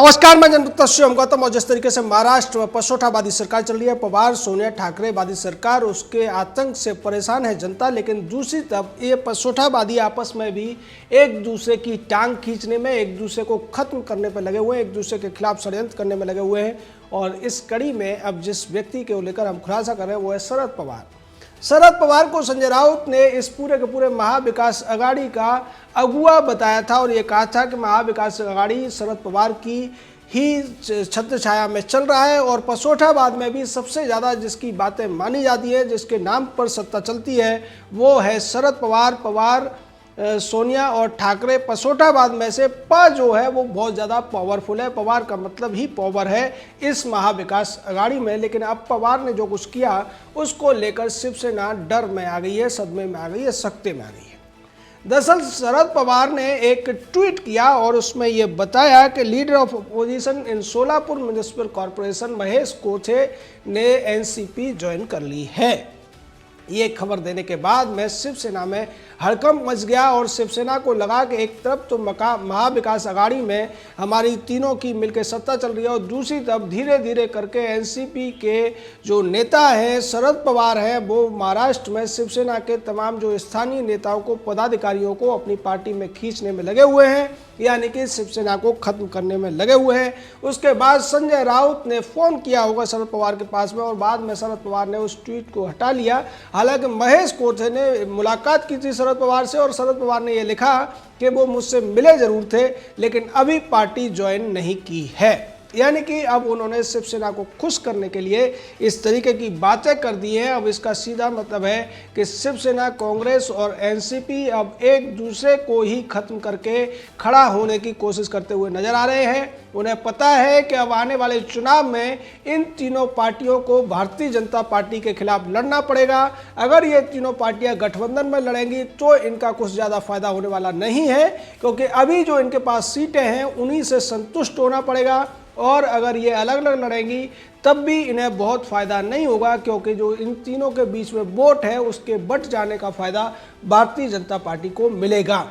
नमस्कार, मैं जनता शिवम गौतम। और जिस तरीके से महाराष्ट्र में पसोठावादी सरकार चल रही है, पवार सोनिया ठाकरे वादी सरकार, उसके आतंक से परेशान है जनता। लेकिन दूसरी तरफ ये पसोठावादी आपस में भी एक दूसरे की टांग खींचने में, एक दूसरे को खत्म करने पर लगे हुए हैं, एक दूसरे के खिलाफ षड्यंत्र करने में लगे हुए हैं। और इस कड़ी में अब जिस व्यक्ति को लेकर हम खुलासा कर रहे हैं वो है शरद पवार। शरद पवार को संजय राउत ने इस पूरे के पूरे महाविकास अघाड़ी का अगुआ बताया था और ये कहा था कि महाविकास अघाड़ी शरद पवार की ही छत्र छाया में चल रहा है। और पसोठाबाद में भी सबसे ज़्यादा जिसकी बातें मानी जाती है, जिसके नाम पर सत्ता चलती है, वो है शरद पवार। पवार सोनिया और ठाकरे पसोठाबाद में से जो है वो बहुत ज़्यादा पावरफुल है। पवार का मतलब ही पावर है इस महाविकास अघाड़ी में। लेकिन अब पवार ने जो कुछ किया उसको लेकर शिवसेना डर में आ गई है, सदमे में आ गई है, सकते में आ गई है। दरअसल शरद पवार ने एक ट्वीट किया और उसमें ये बताया कि leader of opposition in Solapur municipal corporation Mahesh Kothe ने एनसीपी ज्वाइन कर ली है। ये खबर देने के बाद में शिवसेना में हड़कंप मच गया और शिवसेना को लगा कि एक तरफ तो महाविकास अघाड़ी में हमारी तीनों की मिलकर सत्ता चल रही है और दूसरी तरफ धीरे धीरे करके एनसीपी के जो नेता हैं शरद पवार हैं, वो महाराष्ट्र में शिवसेना के तमाम जो स्थानीय नेताओं को, पदाधिकारियों को अपनी पार्टी में खींचने में लगे हुए हैं, यानी कि शिवसेना को खत्म करने में लगे हुए हैं। उसके बाद संजय राउत ने फ़ोन किया होगा शरद पवार के पास में और बाद में शरद पवार ने उस ट्वीट को हटा लिया। हालांकि महेश कोथे ने मुलाकात की थी शरद पवार से और शरद पवार ने यह लिखा कि वो मुझसे मिले जरूर थे लेकिन अभी पार्टी ज्वाइन नहीं की है। यानी कि अब उन्होंने शिवसेना को खुश करने के लिए इस तरीके की बातें कर दी हैं। अब इसका सीधा मतलब है कि शिवसेना, कांग्रेस और एनसीपी अब एक दूसरे को ही खत्म करके खड़ा होने की कोशिश करते हुए नजर आ रहे हैं। उन्हें पता है कि अब आने वाले चुनाव में इन तीनों पार्टियों को भारतीय जनता पार्टी के खिलाफ लड़ना पड़ेगा। अगर ये तीनों पार्टियां गठबंधन में लड़ेंगी तो इनका कुछ ज़्यादा फायदा होने वाला नहीं है, क्योंकि अभी जो इनके पास सीटें हैं उन्हीं से संतुष्ट होना पड़ेगा। और अगर ये अलग अलग लड़ेंगी तब भी इन्हें बहुत फ़ायदा नहीं होगा, क्योंकि जो इन तीनों के बीच में वोट है उसके बंट जाने का फ़ायदा भारतीय जनता पार्टी को मिलेगा।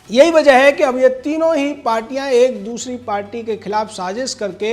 यही वजह है कि अब ये तीनों ही पार्टियां एक दूसरी पार्टी के खिलाफ साजिश करके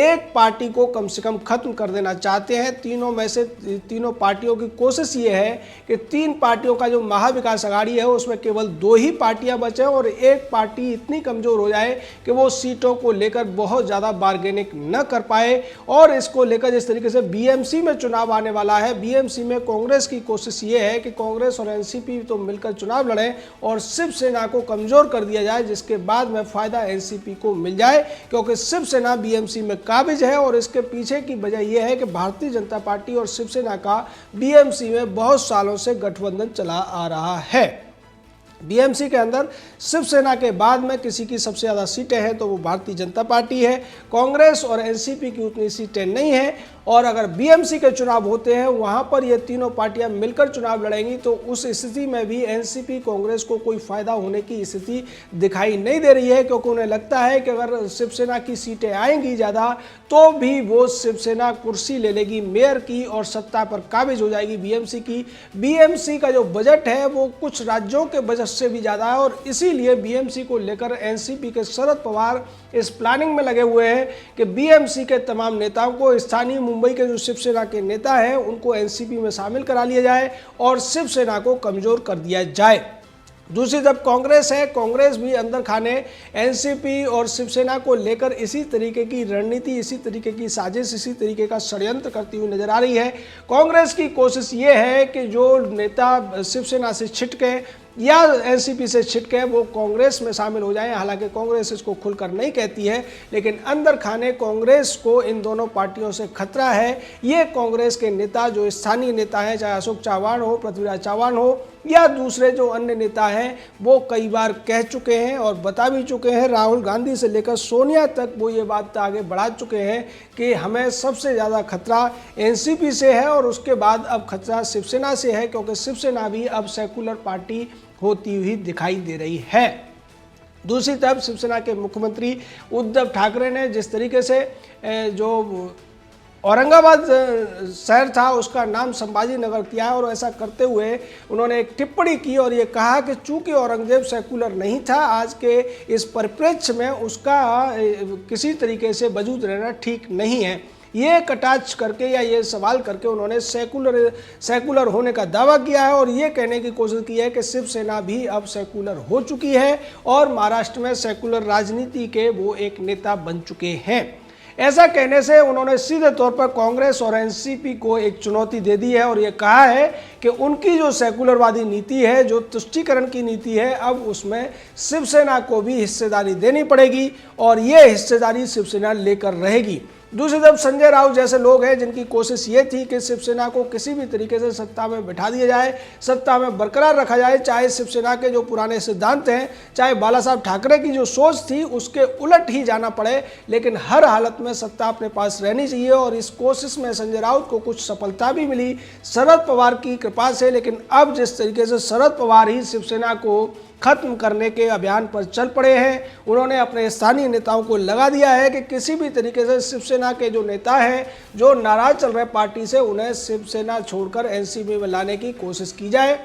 एक पार्टी को कम से कम खत्म कर देना चाहते हैं। तीनों में से तीनों पार्टियों की कोशिश ये है कि तीन पार्टियों का जो महाविकास अघाड़ी है उसमें केवल दो ही पार्टियां बचें और एक पार्टी इतनी कमज़ोर हो जाए कि वो सीटों को लेकर बहुत ज़्यादा बार्गेनिंग न कर पाए। और इसको लेकर जिस तरीके से बीएमसी में चुनाव आने वाला है, बीएमसी में कांग्रेस की कोशिश ये है कि कांग्रेस और एनसीपी तो मिलकर चुनाव लड़ें और शिवसेना को कमजोर कर दिया जाए, जिसके बाद में फायदा एनसीपी को मिल जाए, क्योंकि शिवसेना बीएमसी में काबिज है। और इसके पीछे की वजह यह है कि भारतीय जनता पार्टी और शिवसेना का बीएमसी में बहुत सालों से गठबंधन चला आ रहा है। बीएमसी के अंदर शिवसेना के बाद में किसी की सबसे ज़्यादा सीटें हैं तो वो भारतीय जनता पार्टी है। कांग्रेस और एनसीपी की उतनी सीटें नहीं हैं। और अगर बीएमसी के चुनाव होते हैं वहाँ पर ये तीनों पार्टियां मिलकर चुनाव लड़ेंगी तो उस स्थिति में भी एनसीपी, कांग्रेस को कोई फ़ायदा होने की स्थिति दिखाई नहीं दे रही है, क्योंकि उन्हें लगता है कि अगर शिवसेना की सीटें आएंगी ज़्यादा तो भी वो शिवसेना कुर्सी ले लेगी मेयर की और सत्ता पर काबिज हो जाएगी बीएमसी की। बीएमसी का जो बजट है वो कुछ राज्यों के बजट से भी ज़्यादा है और इसीलिए बीएमसी को लेकर एनसीपी के शरद पवार इस प्लानिंग में लगे हुए हैं कि बीएमसी के तमाम नेताओं को, स्थानीय मुंबई के जो शिवसेना के नेता हैं उनको एनसीपी में शामिल करा लिया जाए और शिवसेना को कमज़ोर कर दिया जाए। दूसरी तरफ कांग्रेस है, कांग्रेस भी अंदर खाने एनसीपी और शिवसेना को लेकर इसी तरीके की रणनीति, इसी तरीके की साजिश, इसी तरीके का षड्यंत्र करती हुई नजर आ रही है। कांग्रेस की कोशिश ये है कि जो नेता शिवसेना से छिटके या एनसीपी से छिटके वो कांग्रेस में शामिल हो जाएं। हालांकि कांग्रेस इसको खुलकर नहीं कहती है, लेकिन अंदर खाने कांग्रेस को इन दोनों पार्टियों से खतरा है। ये कांग्रेस के नेता, जो स्थानीय नेता हैं, चाहे अशोक चव्हाण हो, पृथ्वीराज चव्हाण हो या दूसरे जो अन्य नेता हैं, वो कई बार कह चुके हैं और बता भी चुके हैं। राहुल गांधी से लेकर सोनिया तक वो ये बात आगे बढ़ा चुके हैं कि हमें सबसे ज़्यादा खतरा एनसीपी से है और उसके बाद अब खतरा शिवसेना से है, क्योंकि शिवसेना भी अब सेकुलर पार्टी होती हुई दिखाई दे रही है। दूसरी तरफ शिवसेना के मुख्यमंत्री उद्धव ठाकरे ने जिस तरीके से जो औरंगाबाद शहर था उसका नाम संभाजी नगर किया है। और ऐसा करते हुए उन्होंने एक टिप्पणी की और ये कहा कि चूंकि औरंगजेब सेकुलर नहीं था, आज के इस परिप्रेक्ष्य में उसका किसी तरीके से वजूद रहना ठीक नहीं है। ये कटाक्ष करके या ये सवाल करके उन्होंने सेकुलर होने का दावा किया है और ये कहने की कोशिश की है कि शिवसेना भी अब सेकुलर हो चुकी है और महाराष्ट्र में सेकुलर राजनीति के वो एक नेता बन चुके हैं। ऐसा कहने से उन्होंने सीधे तौर पर कांग्रेस और एनसीपी को एक चुनौती दे दी है और ये कहा है कि उनकी जो सेकुलरवादी नीति है, जो तुष्टीकरण की नीति है, अब उसमें शिवसेना को भी हिस्सेदारी देनी पड़ेगी और ये हिस्सेदारी शिवसेना लेकर रहेगी। दूसरी तरफ संजय राउत जैसे लोग हैं जिनकी कोशिश ये थी कि शिवसेना को किसी भी तरीके से सत्ता में बैठा दिया जाए, सत्ता में बरकरार रखा जाए, चाहे शिवसेना के जो पुराने सिद्धांत हैं, चाहे बाला साहब ठाकरे की जो सोच थी उसके उलट ही जाना पड़े, लेकिन हर हालत में सत्ता अपने पास रहनी चाहिए। और इस कोशिश में संजय राउत को कुछ सफलता भी मिली शरद पवार की कृपा से। लेकिन अब जिस तरीके से शरद पवार ही शिवसेना को खत्म करने के अभियान पर चल पड़े हैं, उन्होंने अपने स्थानीय नेताओं को लगा दिया है कि किसी भी तरीके से शिवसेना के जो नेता हैं जो नाराज चल रहे पार्टी से, उन्हें शिवसेना छोड़कर एनसीपी में लाने की कोशिश की जाए।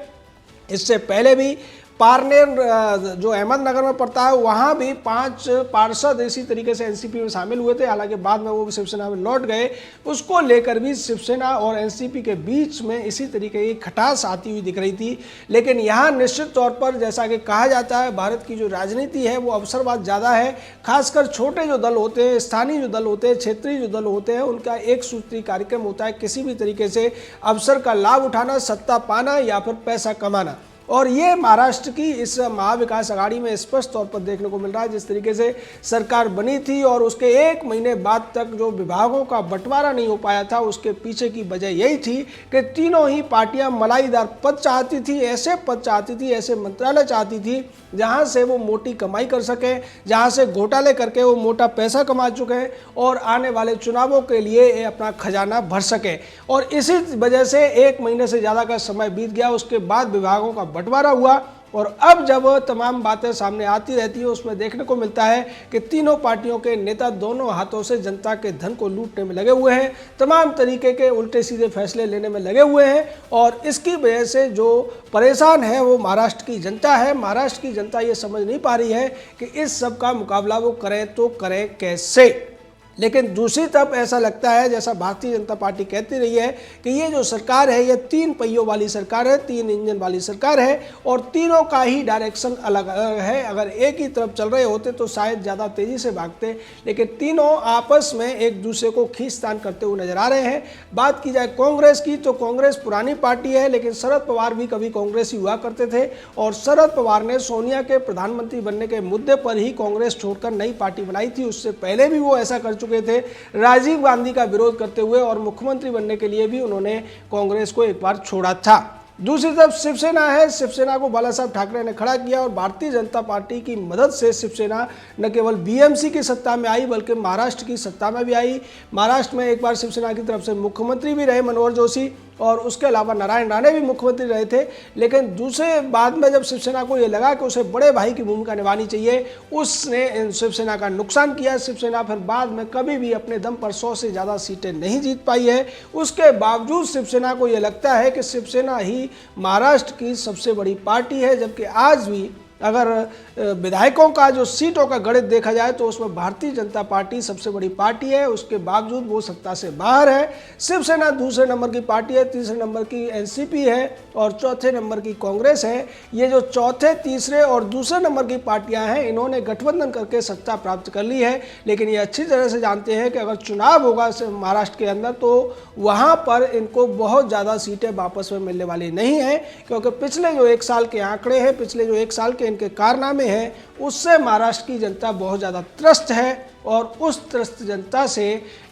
इससे पहले भी पारनेर जो अहमदनगर में पड़ता है वहाँ भी 5 पार्षद इसी तरीके से एनसीपी में शामिल हुए थे, हालांकि बाद में वो शिवसेना में लौट गए। उसको लेकर भी शिवसेना और एनसीपी के बीच में इसी तरीके की खटास आती हुई दिख रही थी। लेकिन यहाँ निश्चित तौर पर जैसा कि कहा जाता है, भारत की जो राजनीति है वो अवसरवाद ज़्यादा है। खासकर छोटे जो दल होते हैं, स्थानीय जो दल होते हैं, क्षेत्रीय जो दल होते हैं, उनका एक सूत्री कार्यक्रम होता है किसी भी तरीके से अवसर का लाभ उठाना, सत्ता पाना या फिर पैसा कमाना। और ये महाराष्ट्र की इस महाविकास आघाड़ी में स्पष्ट तौर पर देखने को मिल रहा है। जिस तरीके से सरकार बनी थी और उसके 1 महीने बाद तक जो विभागों का बंटवारा नहीं हो पाया था, उसके पीछे की वजह यही थी कि तीनों ही पार्टियां मलाईदार पद चाहती थी, ऐसे पद चाहती थी, ऐसे मंत्रालय चाहती थी जहां से वो मोटी कमाई कर सके, जहां से घोटाले करके वो मोटा पैसा कमा चुके हैं और आने वाले चुनावों के लिए अपना खजाना भर सके। और इसी वजह से 1 महीने से ज़्यादा का समय बीत गया, उसके बाद विभागों का बंटवारा हुआ और अब जब तमाम बातें सामने आती रहती है उसमें देखने को मिलता है कि तीनों पार्टियों के नेता दोनों हाथों से जनता के धन को लूटने में लगे हुए हैं, तमाम तरीके के उल्टे सीधे फैसले लेने में लगे हुए हैं। और इसकी वजह से जो परेशान है वो महाराष्ट्र की जनता है। महाराष्ट्र की जनता ये समझ नहीं पा रही है कि इस सब का मुकाबला वो करें तो करें कैसे। लेकिन दूसरी तरफ ऐसा लगता है, जैसा भारतीय जनता पार्टी कहती रही है, कि ये जो सरकार है ये 3 पहियों वाली सरकार है, 3 इंजन वाली सरकार है और तीनों का ही डायरेक्शन अलग अलग है। अगर एक ही तरफ चल रहे होते तो शायद ज़्यादा तेज़ी से भागते, लेकिन तीनों आपस में एक दूसरे को खींचतान करते हुए नजर आ रहे हैं। बात की जाए कांग्रेस की तो कांग्रेस पुरानी पार्टी है, लेकिन शरद पवार भी कभी कांग्रेसी हुआ करते थे और शरद पवार ने सोनिया के प्रधानमंत्री बनने के मुद्दे पर ही कांग्रेस छोड़कर नई पार्टी बनाई थी। उससे पहले भी वो ऐसा कर चुके थे, राजीव गांधी का विरोध करते हुए, और मुख्यमंत्री बनने के लिए भी उन्होंने कांग्रेस को एक बार छोड़ा था। दूसरी तरफ शिवसेना है। शिवसेना को बाला साहब ठाकरे ने खड़ा किया और भारतीय जनता पार्टी की मदद से शिवसेना न केवल बीएमसी की सत्ता में आई बल्कि महाराष्ट्र की सत्ता में भी आई। महाराष्ट्र में एक बार शिवसेना की तरफ से मुख्यमंत्री भी रहे मनोहर जोशी और उसके अलावा नारायण राणे भी मुख्यमंत्री रहे थे। लेकिन दूसरे बाद में जब शिवसेना को ये लगा कि उसे बड़े भाई की भूमिका निभानी चाहिए, उसने शिवसेना का नुकसान किया। शिवसेना फिर बाद में कभी भी अपने दम पर 100 से ज़्यादा सीटें नहीं जीत पाई है। उसके बावजूद शिवसेना को ये लगता है कि शिवसेना ही महाराष्ट्र की सबसे बड़ी पार्टी है, जबकि आज भी अगर विधायकों का जो सीटों का गणित देखा जाए तो उसमें भारतीय जनता पार्टी सबसे बड़ी पार्टी है, उसके बावजूद वो सत्ता से बाहर है। शिवसेना दूसरे नंबर की पार्टी है, तीसरे नंबर की एनसीपी है और चौथे नंबर की कांग्रेस है। ये जो चौथे, तीसरे और दूसरे नंबर की पार्टियां हैं, इन्होंने गठबंधन करके सत्ता प्राप्त कर ली है। लेकिन ये अच्छी तरह से जानते हैं कि अगर चुनाव होगा महाराष्ट्र के अंदर तो वहाँ पर इनको बहुत ज़्यादा सीटें वापस में मिलने वाली नहीं है, क्योंकि पिछले जो 1 साल के आंकड़े हैं, पिछले जो 1 साल के इनके कारनामे हैं, उससे महाराष्ट्र की जनता बहुत ज़्यादा त्रस्त है। और उस त्रस्त जनता से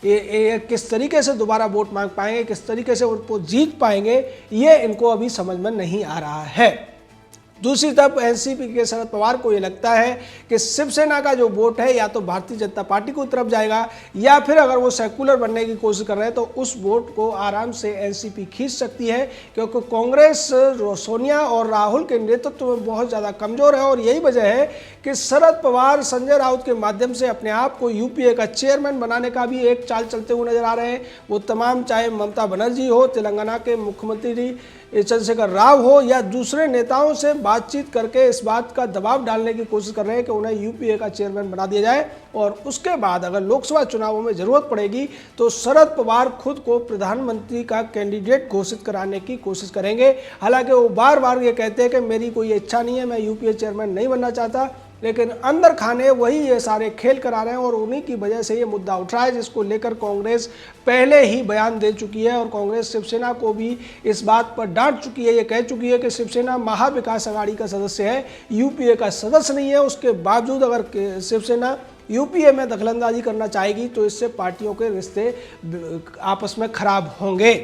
ये किस तरीके से दोबारा वोट मांग पाएंगे, किस तरीके से उनको जीत पाएंगे, ये इनको अभी समझ में नहीं आ रहा है। दूसरी तरफ एनसीपी के शरद पवार को ये लगता है कि शिवसेना का जो वोट है या तो भारतीय जनता पार्टी की तरफ जाएगा या फिर अगर वो सेकुलर बनने की कोशिश कर रहे हैं तो उस वोट को आराम से एनसीपी खींच सकती है, क्योंकि कांग्रेस सोनिया और राहुल के नेतृत्व में बहुत ज़्यादा कमज़ोर है। और यही वजह है कि शरद पवार संजय राउत के माध्यम से अपने आप को यूपीए का चेयरमैन बनाने का भी एक चाल चलते हुए नजर आ रहे हैं। वो तमाम, चाहे ममता बनर्जी हो, तेलंगाना के मुख्यमंत्री चंद्रशेखर राव हो या दूसरे नेताओं से बातचीत करके इस बात का दबाव डालने की कोशिश कर रहे हैं कि उन्हें यूपीए का चेयरमैन बना दिया जाए और उसके बाद अगर लोकसभा चुनावों में जरूरत पड़ेगी तो शरद पवार खुद को प्रधानमंत्री का कैंडिडेट घोषित कराने की कोशिश करेंगे। हालांकि वो बार बार ये कहते हैं कि मेरी कोई इच्छा नहीं है, मैं यूपीए चेयरमैन नहीं बनना चाहता, लेकिन अंदर खाने वही ये सारे खेल करा रहे हैं और उन्हीं की वजह से ये मुद्दा उठ रहा है, जिसको लेकर कांग्रेस पहले ही बयान दे चुकी है और कांग्रेस शिवसेना को भी इस बात पर डांट चुकी है। ये कह चुकी है कि शिवसेना महाविकास आघाड़ी का सदस्य है, यूपीए का सदस्य नहीं है। उसके बावजूद अगर शिवसेना यूपीए में दखलंदाजी करना चाहेगी तो इससे पार्टियों के रिश्ते आपस में खराब होंगे।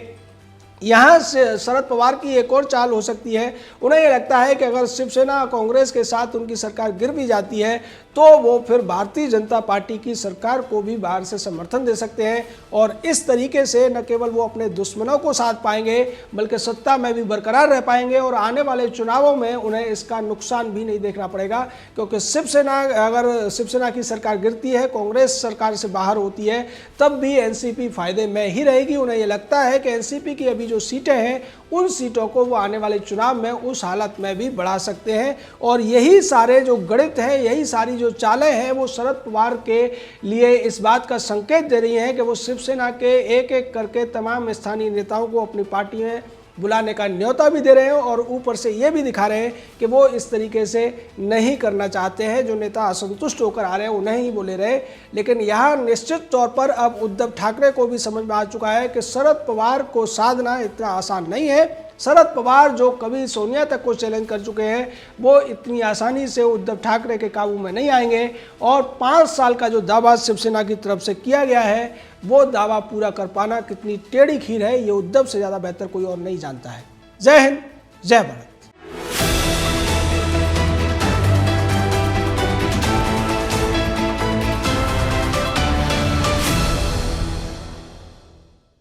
यहाँ से शरद पवार की एक और चाल हो सकती है। उन्हें यह लगता है कि अगर शिवसेना कांग्रेस के साथ उनकी सरकार गिर भी जाती है तो वो फिर भारतीय जनता पार्टी की सरकार को भी बाहर से समर्थन दे सकते हैं और इस तरीके से न केवल वो अपने दुश्मनों को साथ पाएंगे बल्कि सत्ता में भी बरकरार रह पाएंगे और आने वाले चुनावों में उन्हें इसका नुकसान भी नहीं देखना पड़ेगा, क्योंकि अगर शिवसेना की सरकार गिरती है, कांग्रेस सरकार से बाहर होती है, तब भी एनसीपी फायदे में ही रहेगी। उन्हें यह लगता है कि एनसीपी की अभी जो सीटें हैं उन सीटों को वो आने वाले चुनाव में उस हालत में भी बढ़ा सकते हैं और यही सारे जो गणित हैं, यही सारी जो चालें हैं वो शरद पवार के लिए इस बात का संकेत दे रही हैं कि वो शिवसेना के एक एक करके तमाम स्थानीय नेताओं को अपनी पार्टी में बुलाने का न्योता भी दे रहे हैं और ऊपर से ये भी दिखा रहे हैं कि वो इस तरीके से नहीं करना चाहते हैं। जो नेता असंतुष्ट होकर आ रहे हैं उन्हें ही बोले रहे। लेकिन यहाँ निश्चित तौर पर अब उद्धव ठाकरे को भी समझ में आ चुका है कि शरद पवार को साधना इतना आसान नहीं है। शरद पवार जो कभी सोनिया तक को चैलेंज कर चुके हैं वो इतनी आसानी से उद्धव ठाकरे के काबू में नहीं आएंगे और 5 साल का जो दावा शिवसेना की तरफ से किया गया है वो दावा पूरा कर पाना कितनी टेढ़ी खीर है ये उद्धव से ज़्यादा बेहतर कोई और नहीं जानता है। जय हिंद, जय भारत।